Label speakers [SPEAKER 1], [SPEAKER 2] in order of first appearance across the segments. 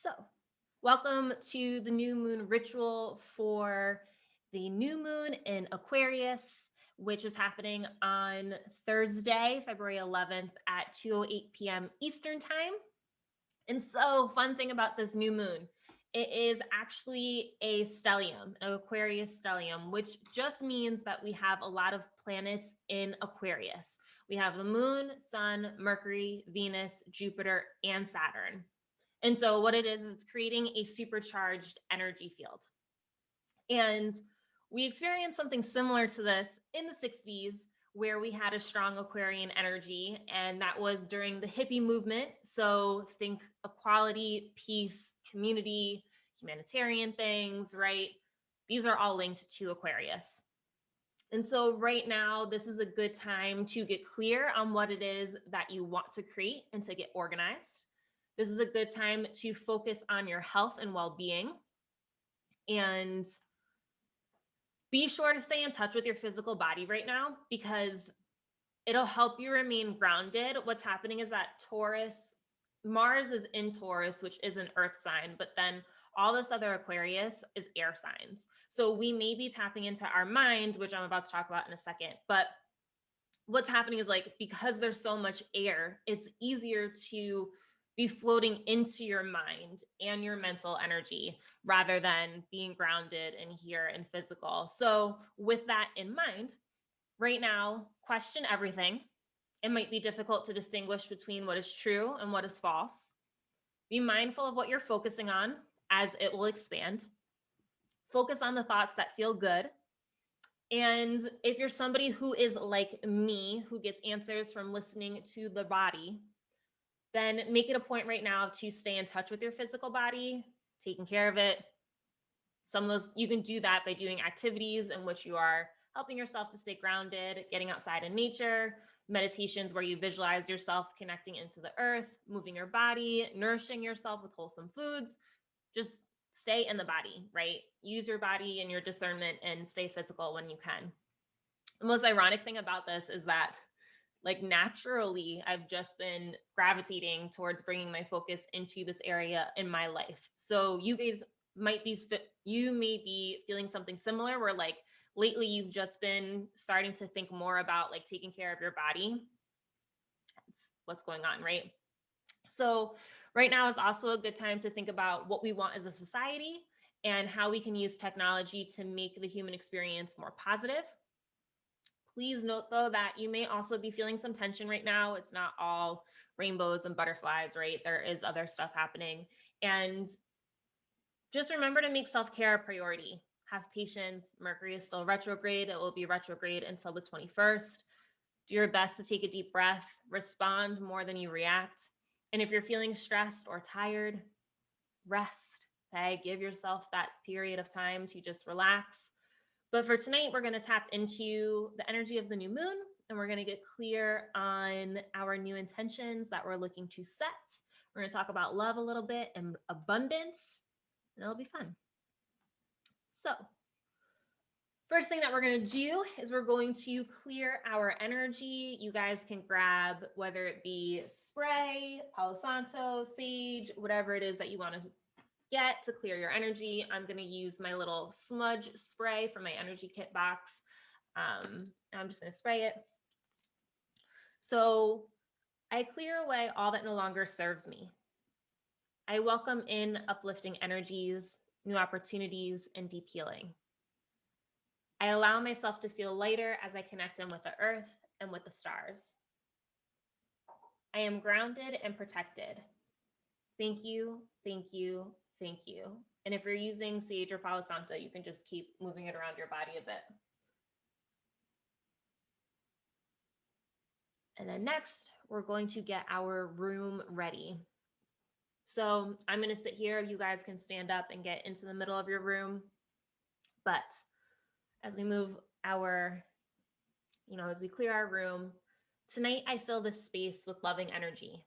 [SPEAKER 1] So, welcome to the new moon ritual for the new moon in Aquarius, which is happening on Thursday, February 11th at 2:08 p.m. Eastern Time. And so, fun thing about this new moon, it is actually a stellium, an Aquarius stellium, which just means that we have a lot of planets in Aquarius. We have the moon, sun, Mercury, Venus, Jupiter, and Saturn. And so what it is it's creating a supercharged energy field. And we experienced something similar to this in the 60s where we had a strong Aquarian energy, and that was during the hippie movement. So think equality, peace, community, humanitarian things, right? These are all linked to Aquarius. And so right now, this is a good time to get clear on what it is that you want to create and to get organized. This is a good time to focus on your health and well-being. And be sure to stay in touch with your physical body right now because it'll help you remain grounded. What's happening is that Mars is in Taurus, which is an earth sign, but then all this other Aquarius is air signs. So we may be tapping into our mind, which I'm about to talk about in a second. But what's happening is like, because there's so much air, it's easier to be floating into your mind and your mental energy rather than being grounded in here and physical. So with that in mind, right now, question everything. It might be difficult to distinguish between what is true and what is false. Be mindful of what you're focusing on as it will expand. Focus on the thoughts that feel good. And if you're somebody who is like me, who gets answers from listening to the body, then make it a point right now to stay in touch with your physical body, taking care of it. Some of those, you can do that by doing activities in which you are helping yourself to stay grounded, getting outside in nature, meditations where you visualize yourself connecting into the earth, moving your body, nourishing yourself with wholesome foods. Just stay in the body, right? Use your body and your discernment and stay physical when you can. The most ironic thing about this is that like naturally I've just been gravitating towards bringing my focus into this area in my life. So you guys you may be feeling something similar where like lately you've just been starting to think more about like taking care of your body. That's what's going on, right? So right now is also a good time to think about what we want as a society and how we can use technology to make the human experience more positive. Please note, though, that you may also be feeling some tension right now. It's not all rainbows and butterflies, right? There is other stuff happening. And just remember to make self-care a priority. Have patience. Mercury is still retrograde. It will be retrograde until the 21st. Do your best to take a deep breath. Respond more than you react. And if you're feeling stressed or tired, rest. Okay? Give yourself that period of time to just relax. But for tonight, we're going to tap into the energy of the new moon and we're going to get clear on our new intentions that we're looking to set. We're going to talk about love a little bit and abundance, and it'll be fun. So, first thing that we're going to do is we're going to clear our energy. You guys can grab whether it be spray, Palo Santo, sage, whatever it is that you want to get to clear your energy. I'm going to use my little smudge spray from my energy kit box. I'm just going to spray it. So I clear away all that no longer serves me. I welcome in uplifting energies, new opportunities, and deep healing. I allow myself to feel lighter as I connect in with the earth and with the stars. I am grounded and protected. Thank you, thank you, thank you. And if you're using sage or Palo Santo, you can just keep moving it around your body a bit. And then next, we're going to get our room ready. So I'm going to sit here. You guys can stand up and get into the middle of your room. But as we move as we clear our room, tonight I fill this space with loving energy.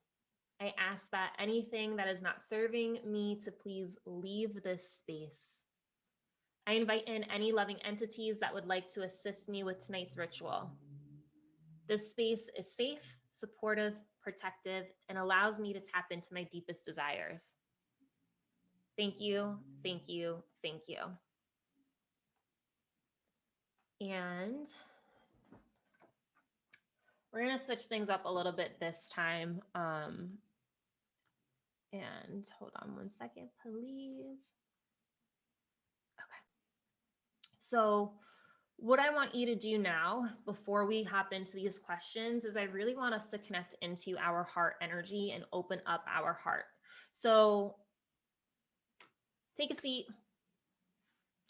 [SPEAKER 1] I ask that anything that is not serving me to please leave this space. I invite in any loving entities that would like to assist me with tonight's ritual. This space is safe, supportive, protective, and allows me to tap into my deepest desires. Thank you, thank you, thank you. And we're going to switch things up a little bit this time. And hold on one second, please. Okay. So what I want you to do now, before we hop into these questions, is I really want us to connect into our heart energy and open up our heart. So take a seat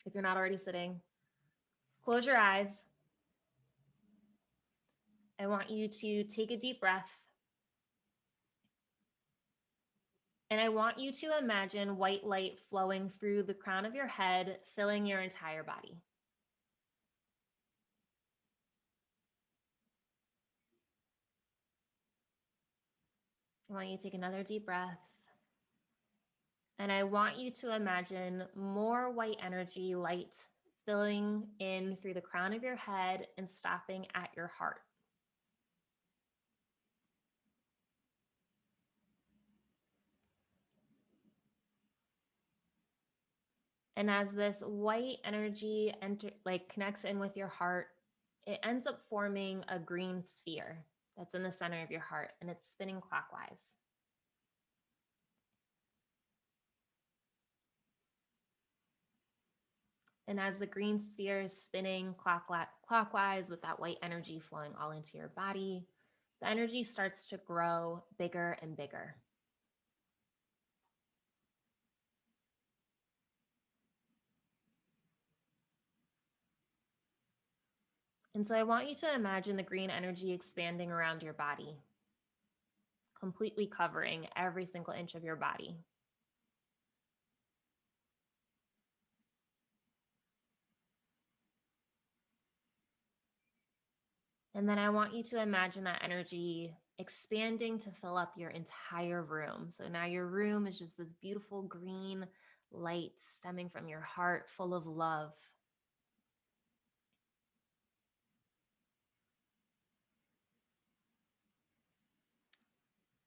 [SPEAKER 1] if you're not already sitting. Close your eyes. I want you to take a deep breath. And I want you to imagine white light flowing through the crown of your head, filling your entire body. I want you to take another deep breath. And I want you to imagine more white energy, light, filling in through the crown of your head and stopping at your heart. And as this white energy connects in with your heart, it ends up forming a green sphere that's in the center of your heart, and it's spinning clockwise. And as the green sphere is spinning clockwise with that white energy flowing all into your body, the energy starts to grow bigger and bigger. And so I want you to imagine the green energy expanding around your body, completely covering every single inch of your body. And then I want you to imagine that energy expanding to fill up your entire room. So now your room is just this beautiful green light stemming from your heart, full of love.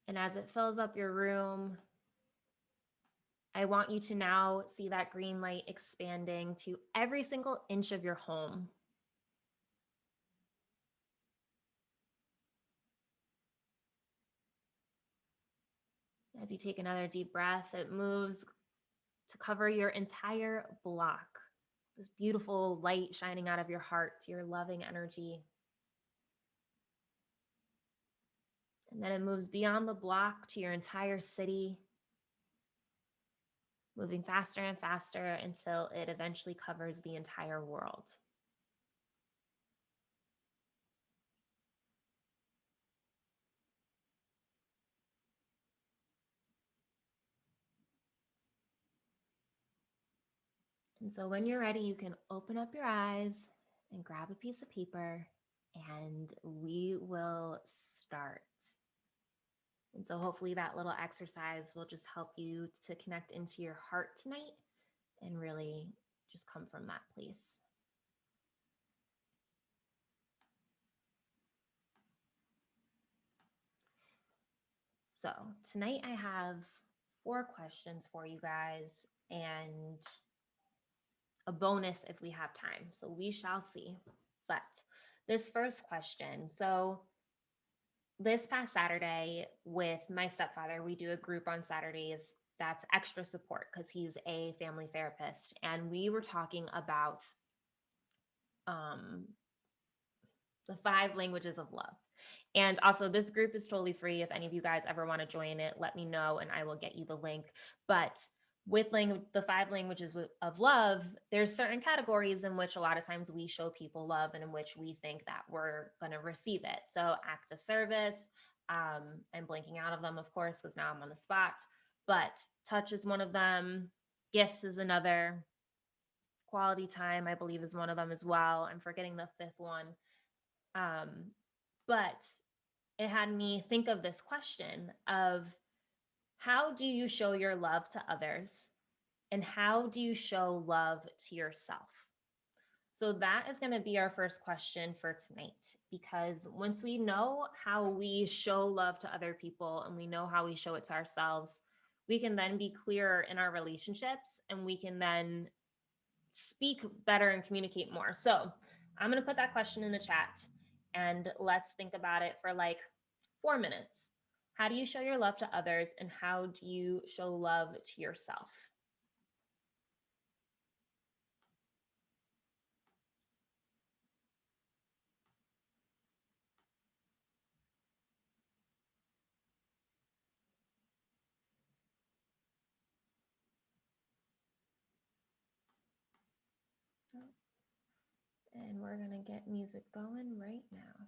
[SPEAKER 1] And as it fills up your room, I want you to now see that green light expanding to every single inch of your home. As you take another deep breath, it moves to cover your entire block. This beautiful light shining out of your heart, your loving energy. And then it moves beyond the block to your entire city, moving faster and faster until it eventually covers the entire world. And so when you're ready, you can open up your eyes and grab a piece of paper, and we will start. And so hopefully that little exercise will just help you to connect into your heart tonight and really just come from that place. So tonight I have 4 questions for you guys and a bonus if we have time. So we shall see. But this first question, so this past Saturday with my stepfather, we do a group on Saturdays that's extra support because he's a family therapist. And we were talking about the 5 languages of love. And also, this group is totally free. If any of you guys ever want to join it, let me know and I will get you the link. But with the 5 languages of love, there's certain categories in which a lot of times we show people love and in which we think that we're going to receive it. So act of service, I'm blanking out of them, of course, because now I'm on the spot. But touch is one of them. Gifts is another. Quality time, I believe, is one of them as well. I'm forgetting the 5th one. But it had me think of this question of how do you show your love to others and how do you show love to yourself? So that is going to be our first question for tonight, because once we know how we show love to other people and we know how we show it to ourselves, we can then be clearer in our relationships, and we can then speak better and communicate more. So I'm going to put that question in the chat, and let's think about it for like 4 minutes. How do you show your love to others, and how do you show love to yourself? And we're going to get music going right now.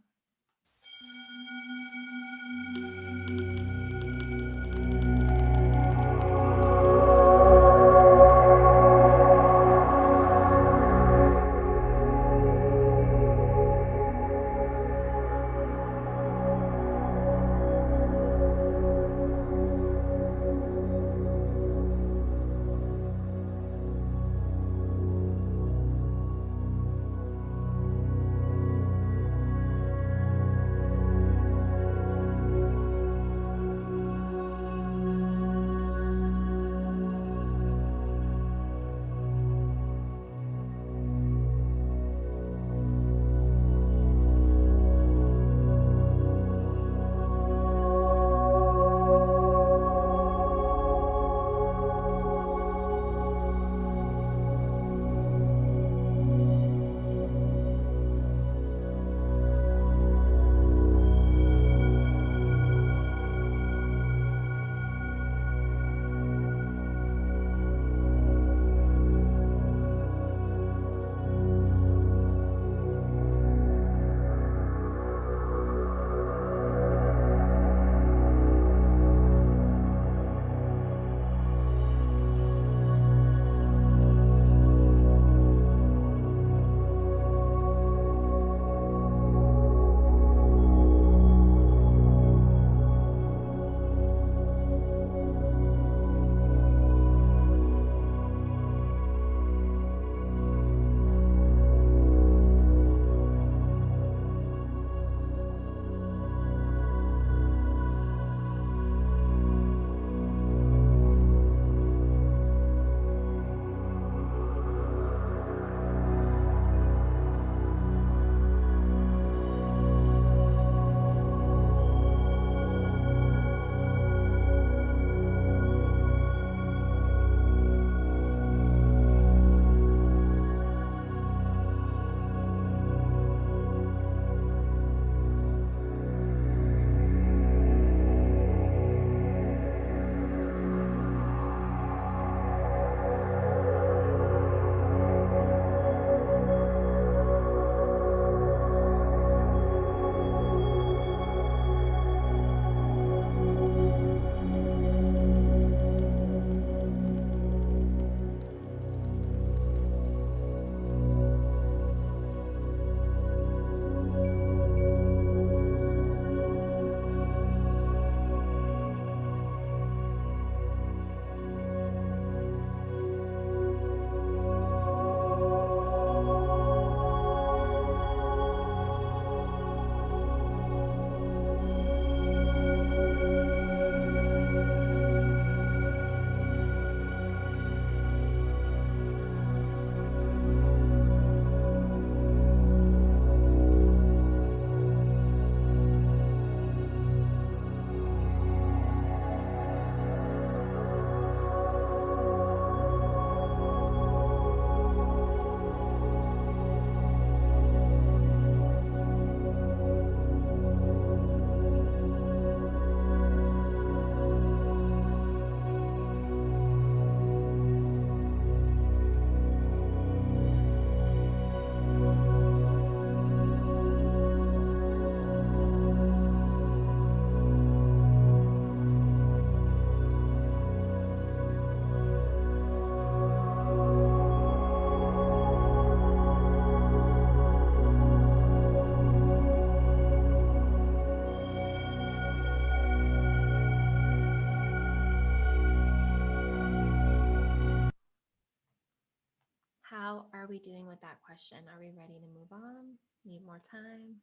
[SPEAKER 1] How are we doing with that question? Are we ready to move on? Need more time?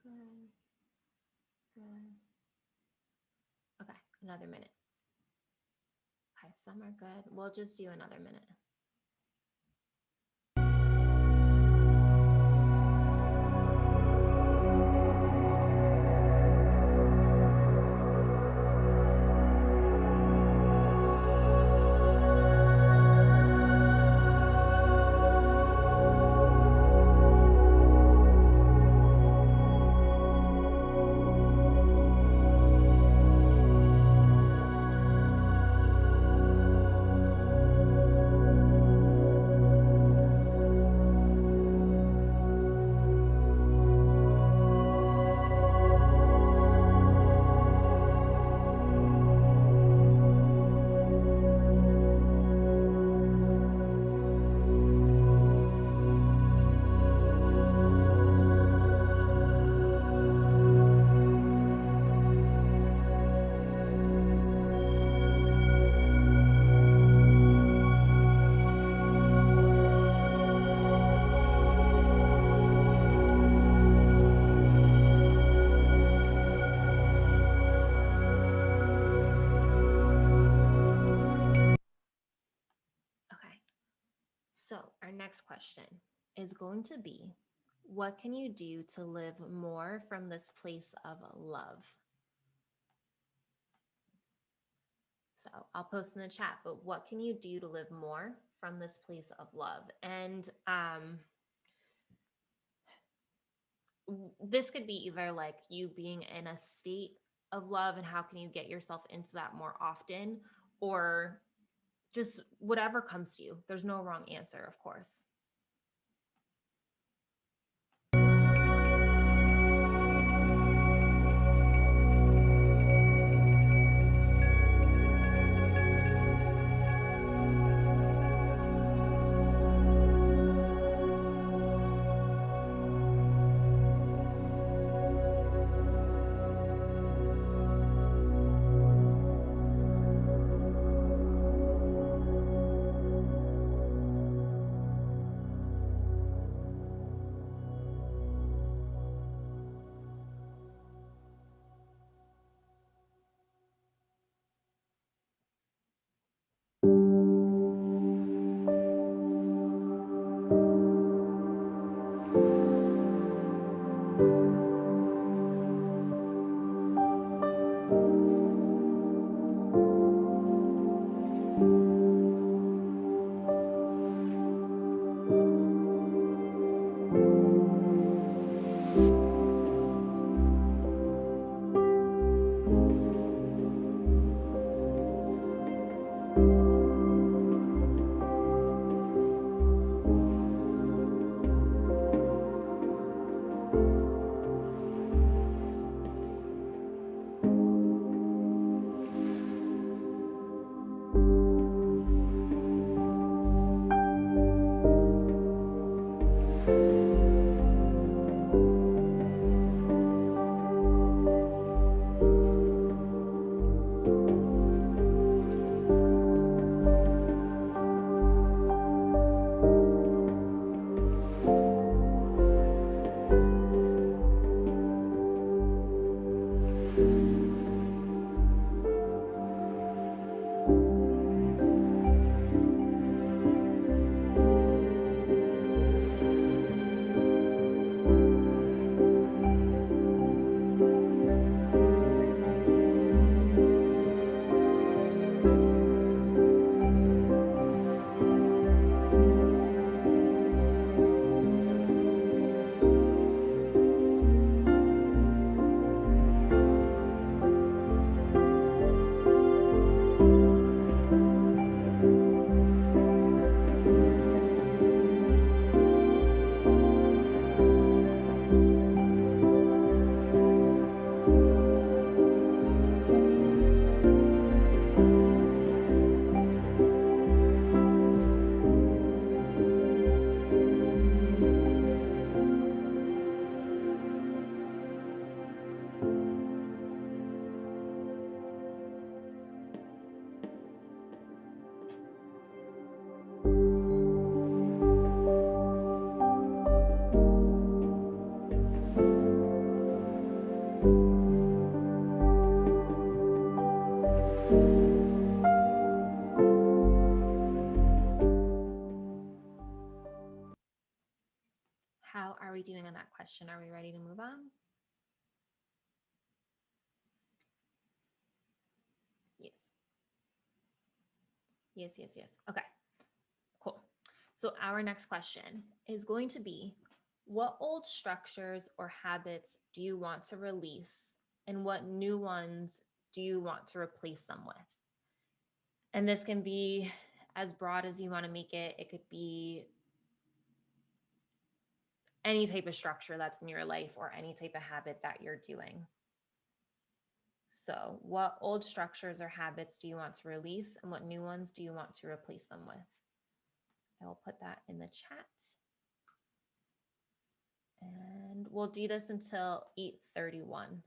[SPEAKER 1] Good. Good. Okay, another minute. Okay, some are good. We'll just do another minute. Okay. So, our next question is going to be, what can you do to live more from this place of love? So, I'll post in the chat, but what can you do to live more from this place of love? And this could be either like you being in a state of love and how can you get yourself into that more often, or just whatever comes to you. There's no wrong answer, of course. question. Are we ready to move on? Yes. Yes, yes, yes. Okay, cool. So our next question is going to be, what old structures or habits do you want to release, and what new ones do you want to replace them with? And this can be as broad as you want to make it. It could be any type of structure that's in your life or any type of habit that you're doing. So, what old structures or habits do you want to release, and what new ones do you want to replace them with? I will put that in the chat. And we'll do this until 8:31.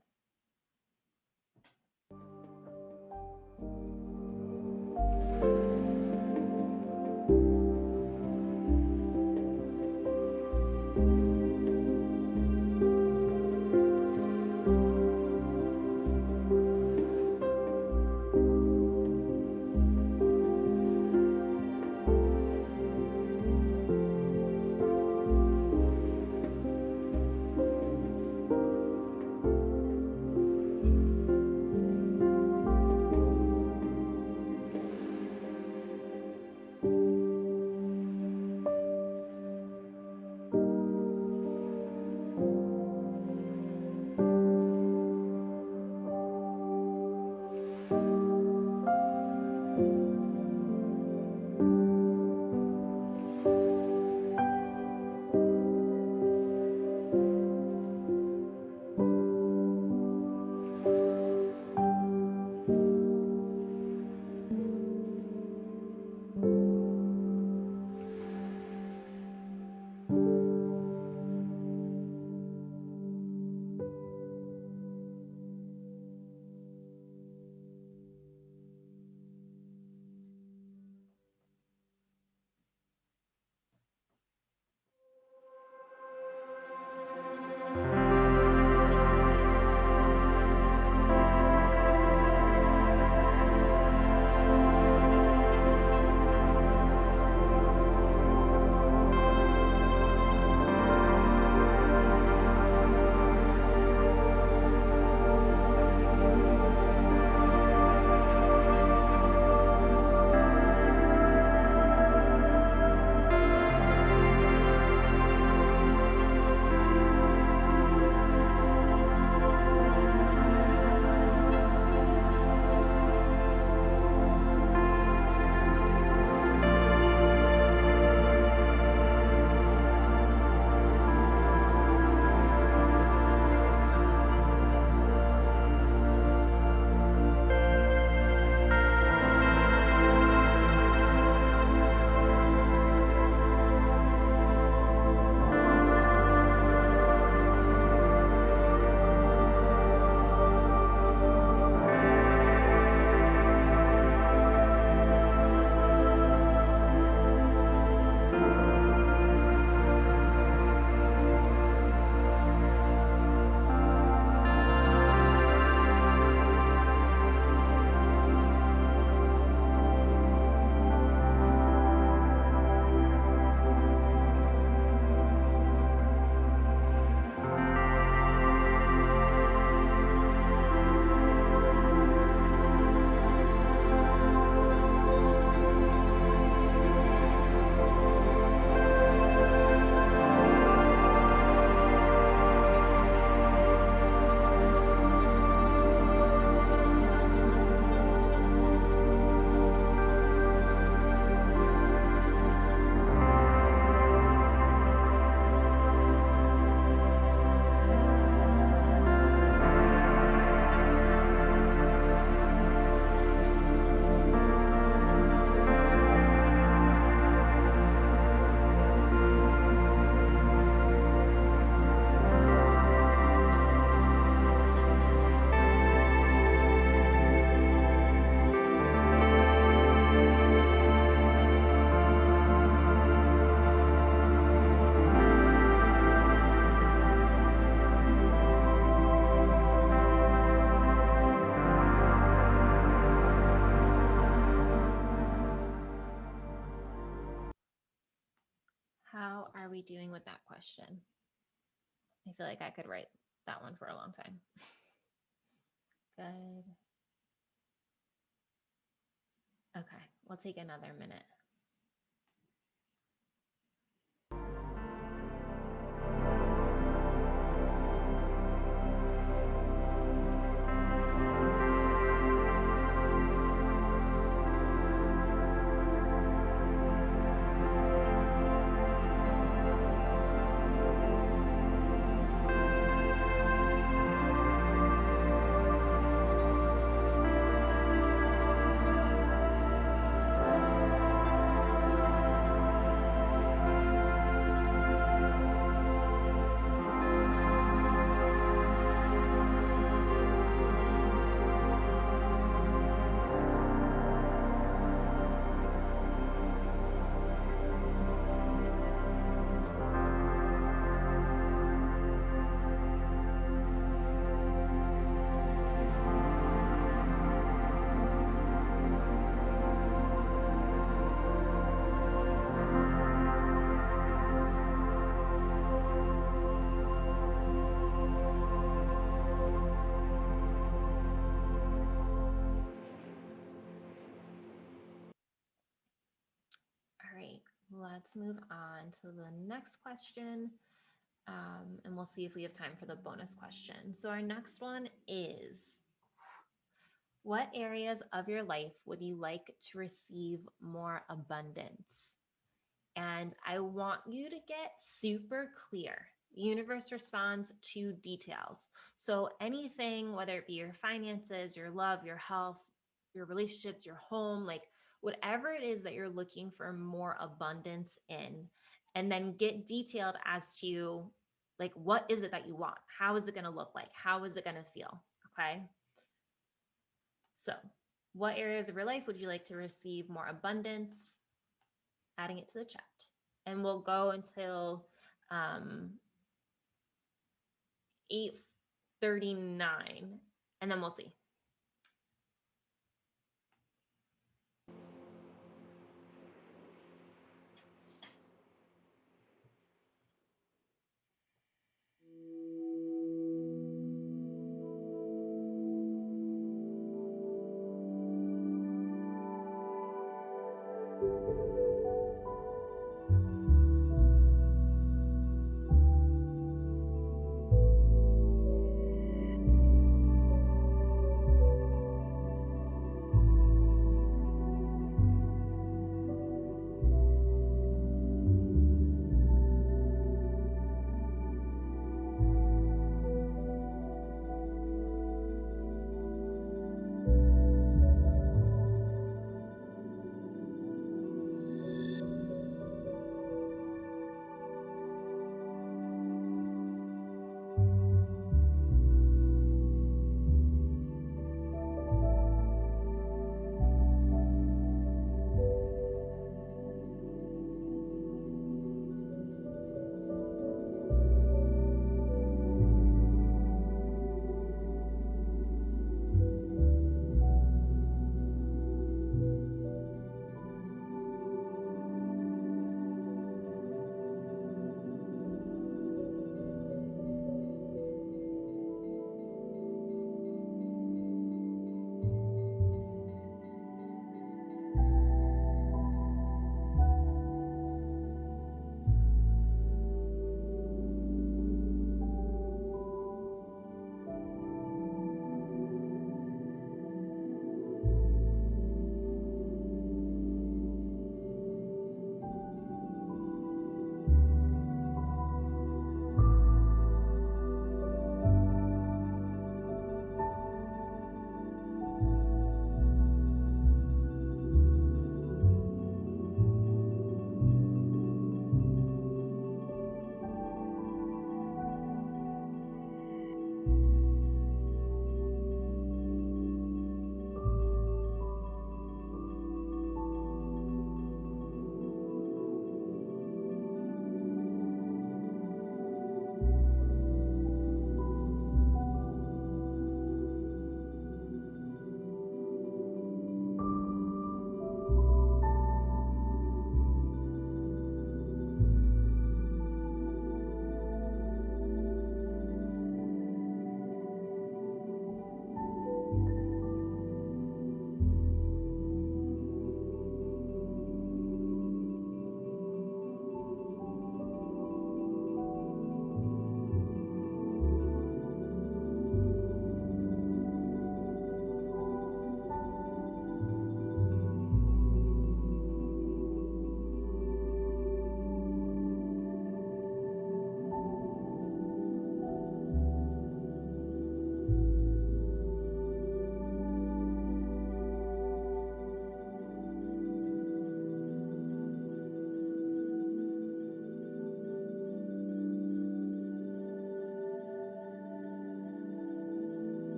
[SPEAKER 1] How are we doing with that question? I feel like I could write that one for a long time. Good. Okay, we'll take another minute. All right, let's move on to the next question. And we'll see if we have time for the bonus question. So our next one is, what areas of your life would you like to receive more abundance? And I want you to get super clear. The universe responds to details. So anything, whether it be your finances, your love, your health, your relationships, your home, like whatever it is that you're looking for more abundance in, and then get detailed as to like, what is it that you want? How is it going to look like? How is it going to feel? Okay. So what areas of your life would you like to receive more abundance? Adding it to the chat. And we'll go until 8:39, and then we'll see.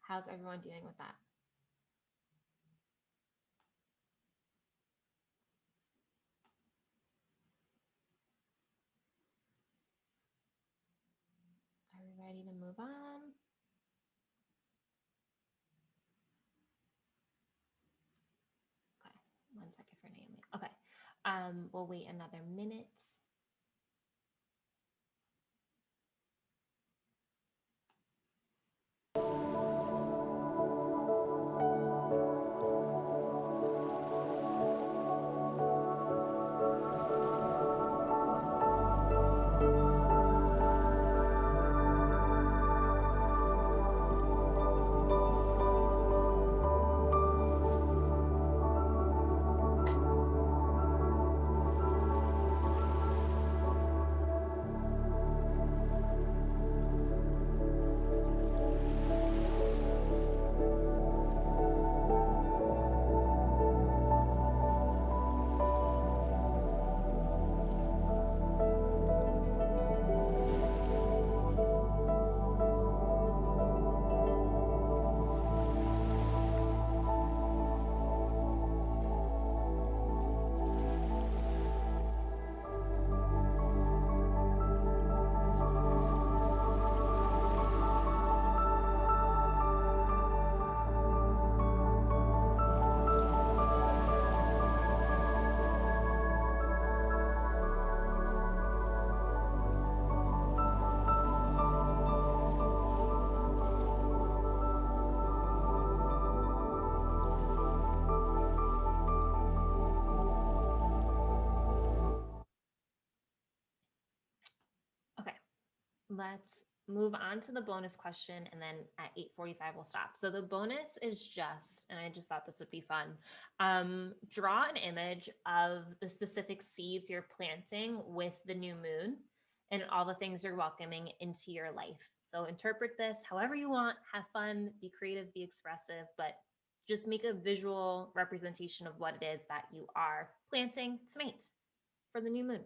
[SPEAKER 1] How's everyone doing with that? Are we ready to move on? Okay, 1 second for Naomi. Okay, we'll wait another minute. Okay, let's move on to the bonus question, and then at 8:45 we'll stop. So the bonus is just, and I just thought this would be fun, draw an image of the specific seeds you're planting with the new moon and all the things you're welcoming into your life. So interpret this however you want, have fun, be creative, be expressive, but just make a visual representation of what it is that you are planting tonight for the new moon.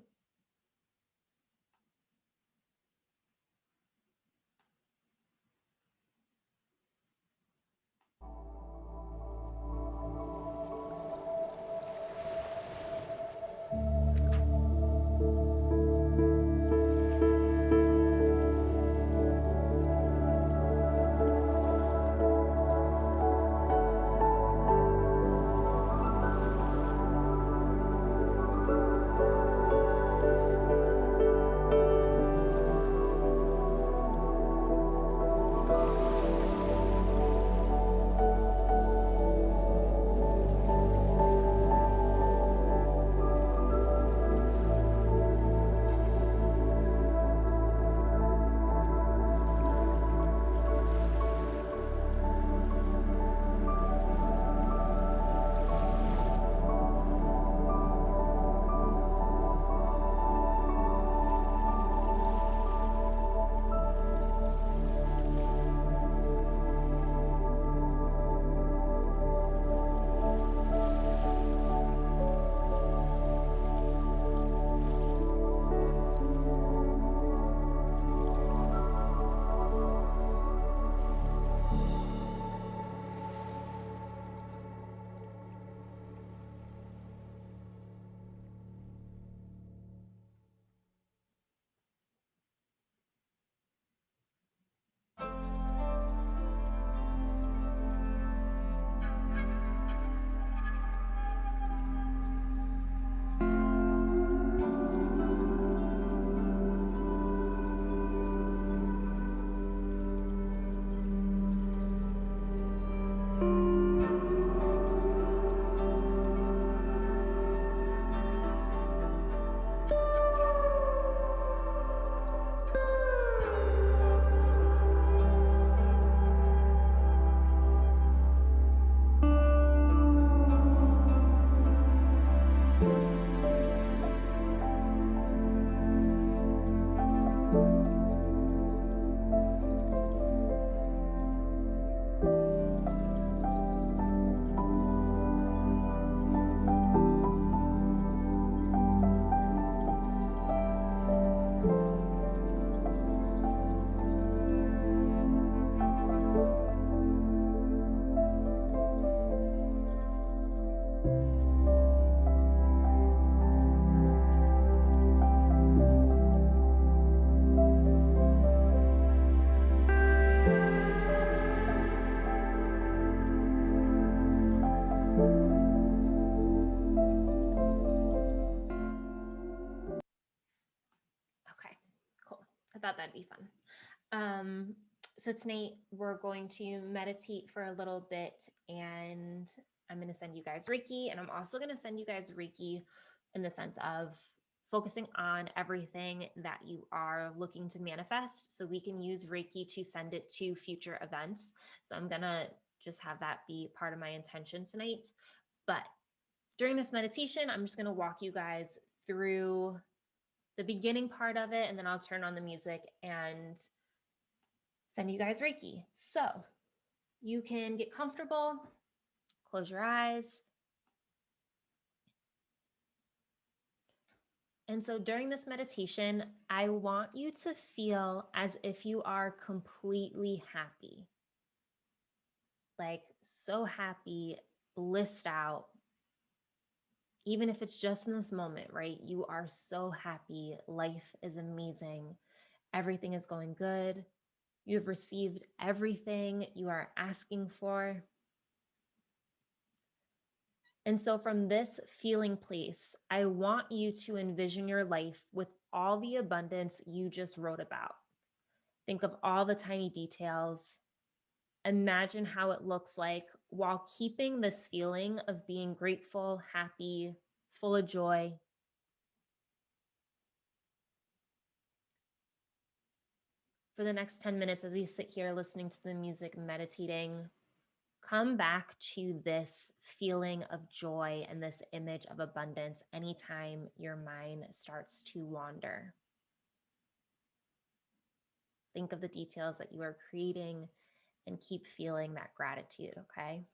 [SPEAKER 1] that'd be fun. So tonight we're going to meditate for a little bit, and I'm going to send you guys Reiki, and I'm also going to send you guys Reiki in the sense of focusing on everything that you are looking to manifest, so we can use Reiki to send it to future events. So I'm going to just have that be part of my intention tonight. But during this meditation, I'm just going to walk you guys through the beginning part of it, and then I'll turn on the music and send you guys Reiki. So you can get comfortable, close your eyes. And so during this meditation, I want you to feel as if you are completely happy, like so happy, blissed out. Even if it's just in this moment, right? You are so happy. Life is amazing. Everything is going good. You have received everything you are asking for. And so from this feeling place, I want you to envision your life with all the abundance you just wrote about. Think of all the tiny details. Imagine how it looks like while keeping this feeling of being grateful, happy, full of joy. For the next 10 minutes, as we sit here listening to the music, meditating, come back to this feeling of joy and this image of abundance anytime your mind starts to wander. Think of the details that you are creating and keep feeling that gratitude, okay?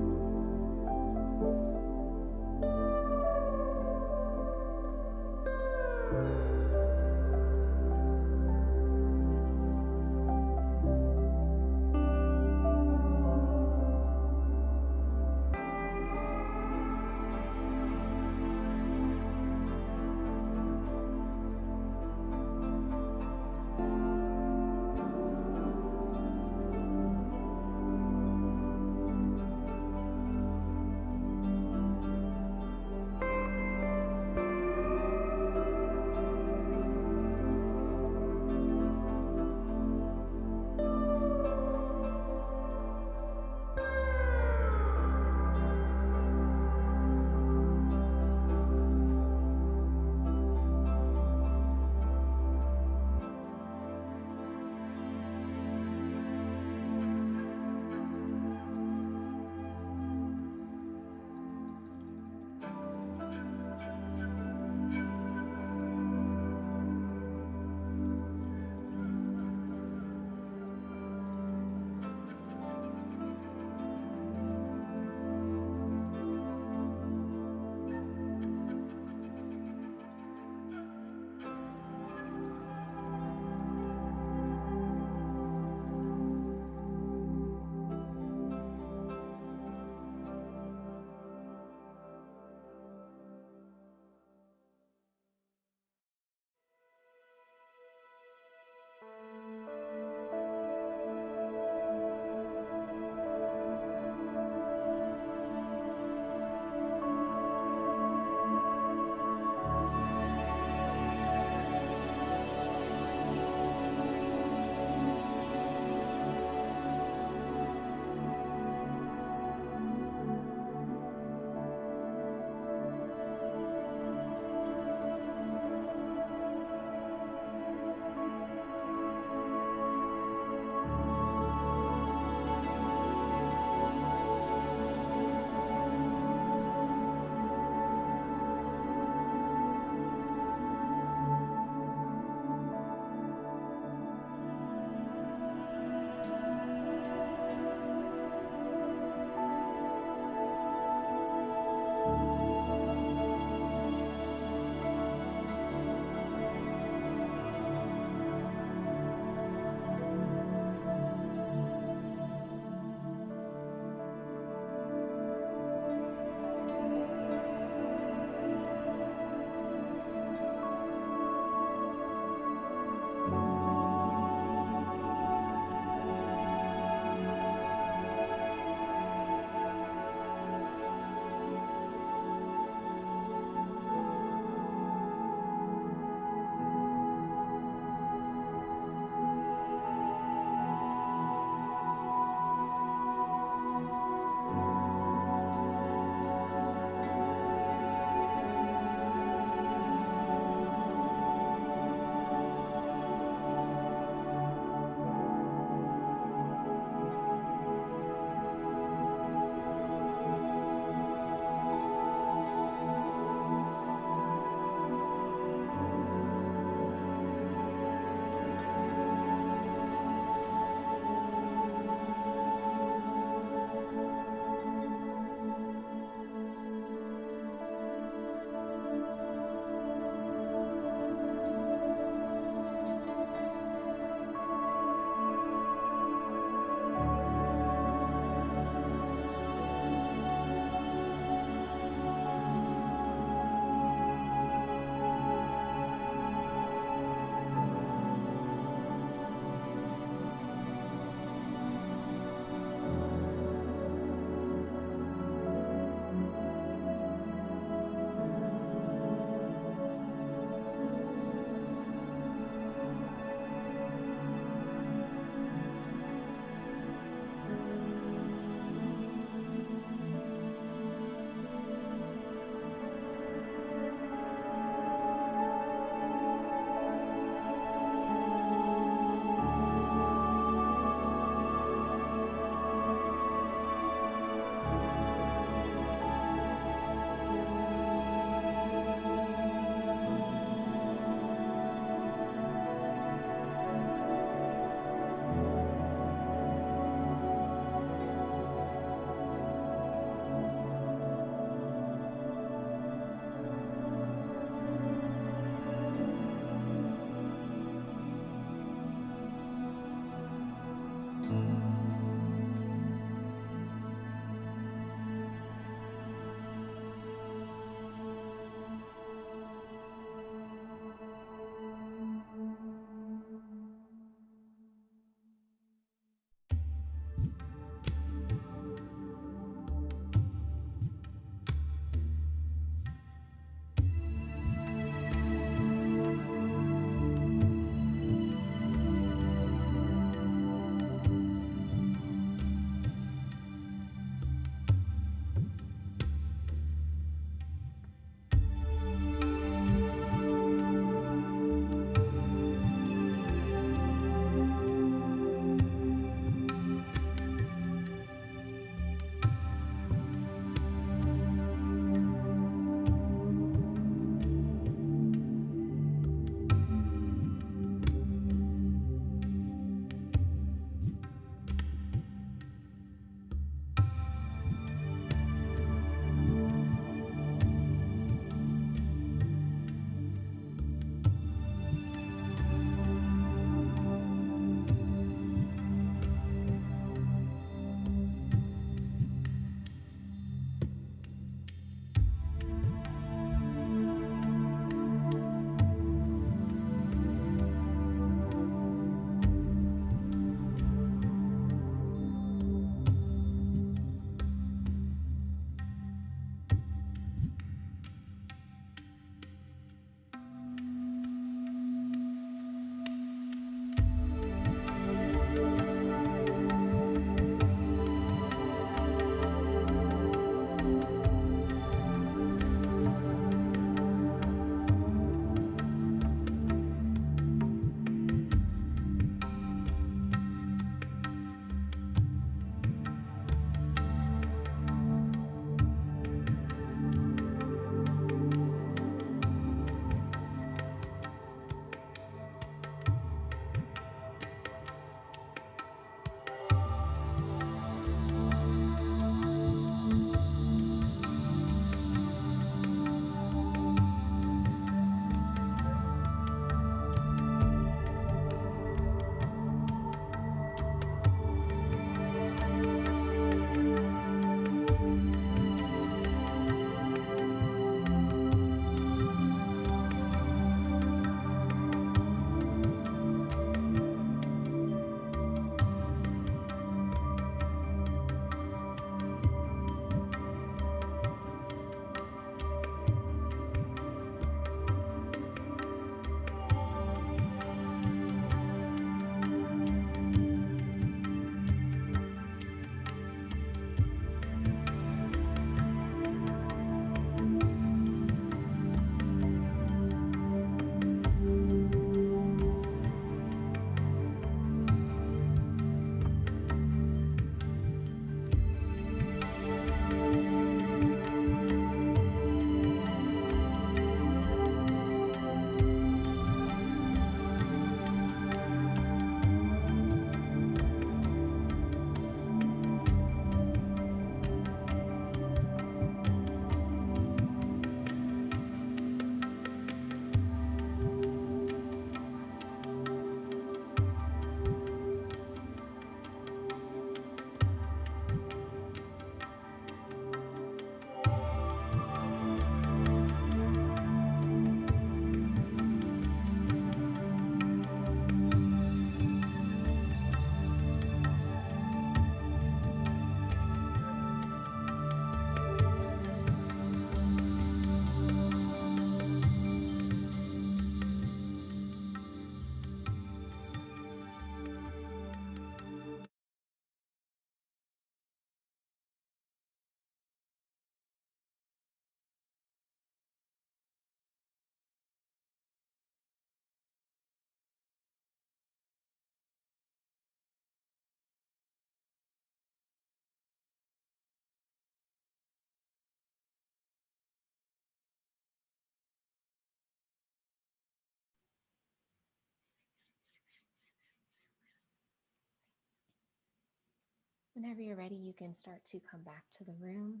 [SPEAKER 1] Whenever you're ready, you can start to come back to the room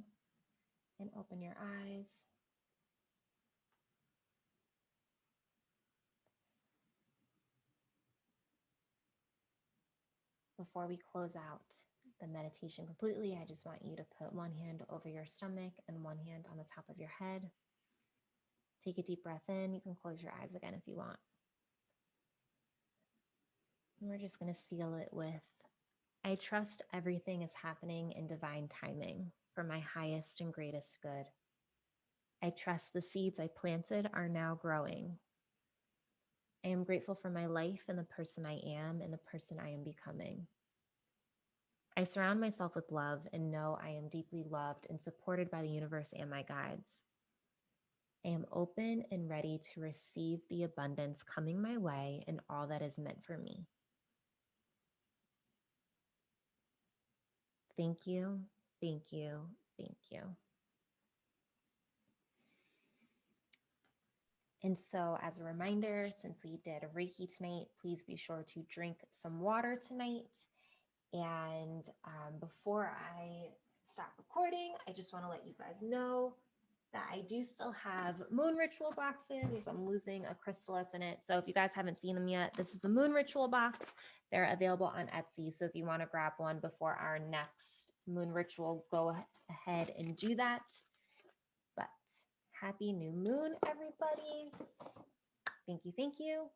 [SPEAKER 1] and open your eyes. Before we close out the meditation completely, I just want you to put one hand over your stomach and one hand on the top of your head. Take a deep breath in. You can close your eyes again if you want. And we're just going to seal it with, I trust everything is happening in divine timing for my highest and greatest good. I trust the seeds I planted are now growing. I am grateful for my life and the person I am and the person I am becoming. I surround myself with love and know I am deeply loved and supported by the universe and my guides. I am open and ready to receive the abundance coming my way and all that is meant for me. Thank you, thank you, thank you. And so, as a reminder, since we did a Reiki tonight, please be sure to drink some water tonight. And before I stop recording, I just want to let you guys know that I do still have moon ritual boxes. I'm losing a crystal that's in it. So if you guys haven't seen them yet, this is the moon ritual box. They're available on Etsy. So if you want to grab one before our next moon ritual, go ahead and do that. But happy new moon, everybody. Thank you. Thank you.